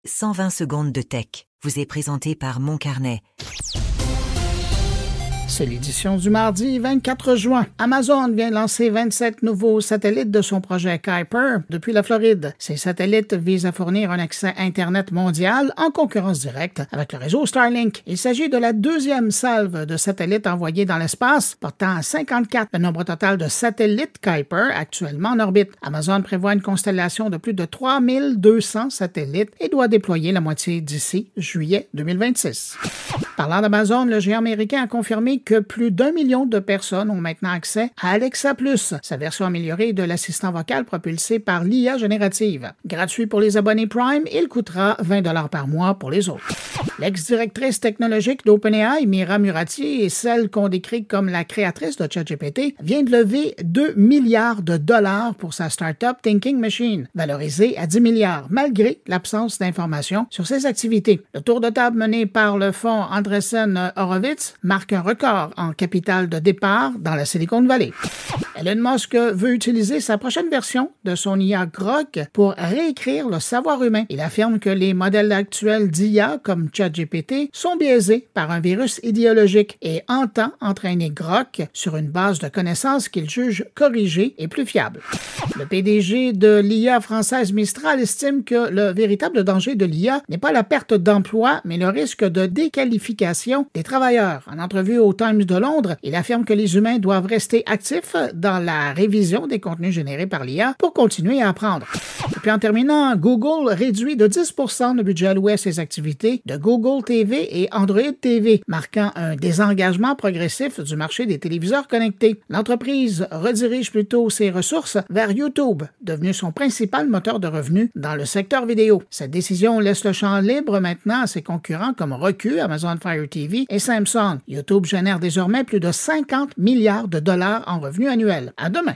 120 secondes de tech vous est présenté par Moncarnet. C'est l'édition du mardi 24 juin. Amazon vient de lancer 27 nouveaux satellites de son projet Kuiper depuis la Floride. Ces satellites visent à fournir un accès Internet mondial en concurrence directe avec le réseau Starlink. Il s'agit de la deuxième salve de satellites envoyés dans l'espace, portant à 54 le nombre total de satellites Kuiper actuellement en orbite. Amazon prévoit une constellation de plus de 3200 satellites et doit déployer la moitié d'ici juillet 2026. Parlant d'Amazon, le géant américain a confirmé que plus d'1 million de personnes ont maintenant accès à Alexa+, sa version améliorée de l'assistant vocal propulsé par l'IA générative. Gratuit pour les abonnés Prime, il coûtera 20 $ par mois pour les autres. L'ex-directrice technologique d'OpenAI, Mira Murati, et celle qu'on décrit comme la créatrice de ChatGPT, vient de lever 2 milliards de dollars pour sa start-up Thinking Machine, valorisée à 10 milliards, malgré l'absence d'informations sur ses activités. Le tour de table mené par le fonds Andreessen Horowitz marque un record en capital de départ dans la Silicon Valley. Elon Musk veut utiliser sa prochaine version de son IA Grok pour réécrire le savoir humain. Il affirme que les modèles actuels d'IA comme ChatGPT sont biaisés par un virus idéologique et entend entraîner Grok sur une base de connaissances qu'il juge corrigée et plus fiable. Le PDG de l'IA française Mistral estime que le véritable danger de l'IA n'est pas la perte d'emploi, mais le risque de déqualification des travailleurs. En entrevue au Times de Londres, il affirme que les humains doivent rester actifs dans la révision des contenus générés par l'IA pour continuer à apprendre. Et puis en terminant, Google réduit de 10% le budget alloué à ses activités de Google TV et Android TV, marquant un désengagement progressif du marché des téléviseurs connectés. L'entreprise redirige plutôt ses ressources vers YouTube, devenu son principal moteur de revenus dans le secteur vidéo. Cette décision laisse le champ libre maintenant à ses concurrents comme Roku, Amazon Fire TV et Samsung. YouTube génère désormais plus de 50 milliards de dollars en revenus annuels. À demain!